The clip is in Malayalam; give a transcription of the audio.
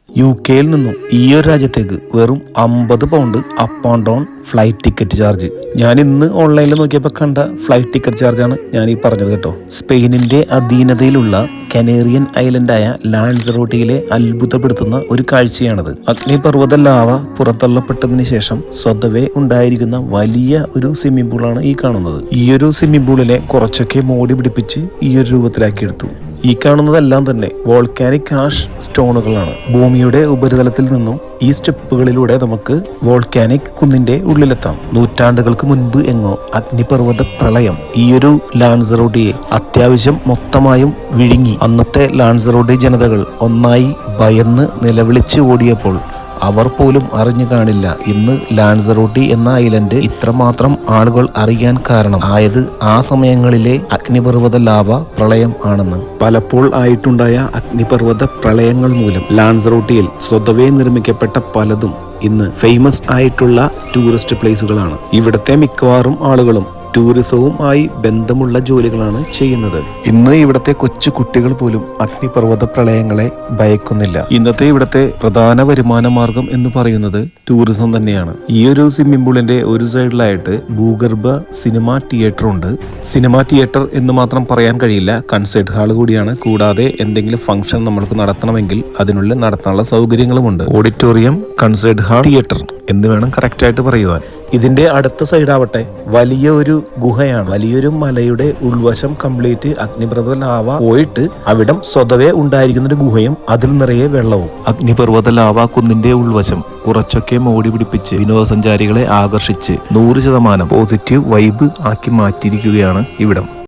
UK-യിൽ നിന്നും ഈ ഒരു രാജ്യത്തേക്ക് വെറും 50 pound up and down flight ticket charge. ഞാൻ ഇന്ന് ഓൺലൈനിൽ നോക്കിയപ്പോൾ കണ്ട ഫ്ലൈറ്റ് ടിക്കറ്റ് ചാർജാണ് ഞാൻ ഈ പറഞ്ഞത് കേട്ടോ. സ്പെയിനിന്റെ അധീനതയിലുള്ള കനേറിയൻ ഐലൻഡായ ലാൻസറോട്ടിയിലെ അത്ഭുതപ്പെടുത്തുന്ന ഒരു കാഴ്ചയാണത്. അഗ്നിപർവ്വത ലാവ പുറത്തള്ളപ്പെട്ടതിന് ശേഷം സ്വതവേ ഉണ്ടായിരിക്കുന്ന വലിയ ഒരു സ്വിമ്മിംഗ് പൂളാണ് ഈ കാണുന്നത്. ഈ ഒരു സ്വിമ്മിംഗ് പൂളിനെ കുറച്ചൊക്കെ മോടി പിടിപ്പിച്ച് ഈ ഒരു രൂപത്തിലാക്കിയെടുത്തു. ഈ കാണുന്നതെല്ലാം തന്നെ വോൾക്കാനിക് ആഷ് സ്റ്റോണുകളാണ്. ഭൂമിയുടെ ഉപരിതലത്തിൽ നിന്നും ഈ സ്റ്റെപ്പുകളിലൂടെ നമുക്ക് വോൾക്കാനിക് കുന്നിന്റെ ഉള്ളിലെത്താം. നൂറ്റാണ്ടുകൾക്ക് മുൻപ് എങ്ങോ അഗ്നിപർവ്വത പ്രളയം ഈ ഒരു ലാൻസറോട്ടിയെ അത്യാവശ്യം മൊത്തമായും വിഴുങ്ങി. അന്നത്തെ ലാൻസറോട്ടി ജനതകൾ ഒന്നായി ഭയന്ന് നിലവിളിച്ച് ഓടിയപ്പോൾ അവർ പോലും അറിഞ്ഞു കാണില്ല ഇന്ന് ലാൻസറോട്ടി എന്ന ഐലൻഡ് ഇത്രമാത്രം ആളുകൾ അറിയാൻ കാരണം ആയത് ആ സമയങ്ങളിലെ അഗ്നിപർവ്വത ലാവ പ്രളയം ആണെന്ന്. പലപ്പോൾ ആയിട്ടുണ്ടായ അഗ്നിപർവ്വത പ്രളയങ്ങൾ മൂലം ലാൻസറോട്ടിയിൽ സ്വതവേ നിർമ്മിക്കപ്പെട്ട പലതും ഇന്ന് ഫേമസ് ആയിട്ടുള്ള ടൂറിസ്റ്റ് പ്ലേസുകളാണ്. ഇവിടുത്തെ മിക്കവാറും ആളുകളും ടൂറിസവും ആയി ബന്ധമുള്ള ജോലികളാണ് ചെയ്യുന്നത്. ഇന്ന് ഇവിടത്തെ കൊച്ചു കുട്ടികൾ പോലും അഗ്നിപർവ്വത പ്രളയങ്ങളെ ഭയക്കുന്നില്ല. ഇന്നത്തെ ഇവിടത്തെ പ്രധാന വരുമാന മാർഗം എന്ന് പറയുന്നത് ടൂറിസം തന്നെയാണ്. ഈ ഒരു സ്വിമ്മിംഗ് പൂളിന്റെ ഒരു സൈഡിലായിട്ട് ഭൂഗർഭ സിനിമ തിയേറ്റർ ഉണ്ട്. സിനിമ തിയേറ്റർ എന്ന് മാത്രം പറയാൻ കഴിയില്ല, കൺസേർട്ട് ഹാൾ കൂടിയാണ്. കൂടാതെ എന്തെങ്കിലും ഫംഗ്ഷൻ നമ്മൾക്ക് നടത്തണമെങ്കിൽ അതിനുള്ളിൽ നടത്താനുള്ള സൗകര്യങ്ങളുമുണ്ട്. ഓഡിറ്റോറിയം, കൺസേർട്ട് ഹാൾ, തിയേറ്റർ എന്ന് വേണം കറക്റ്റ് ആയിട്ട് പറയുവാൻ. ഇതിന്റെ അടുത്ത സൈഡാവട്ടെ വലിയ ഒരു ഗുഹയാണ്. വലിയൊരു മലയുടെ ഉൾവശം കംപ്ലീറ്റ് അഗ്നിപർവ്വത ലാവ പോയിട്ട് അവിടം സ്വതവേ ഉണ്ടായിരിക്കുന്ന ഒരു ഗുഹയും അതിൽ നിറയെ വെള്ളവും. അഗ്നിപർവ്വത ലാവ കുന്നിന്റെ ഉൾവശം കുറച്ചൊക്കെ മോടി പിടിപ്പിച്ച് വിനോദസഞ്ചാരികളെ ആകർഷിച്ച് 100% പോസിറ്റീവ് വൈബ് ആക്കി മാറ്റിയിരിക്കുകയാണ് ഇവിടം.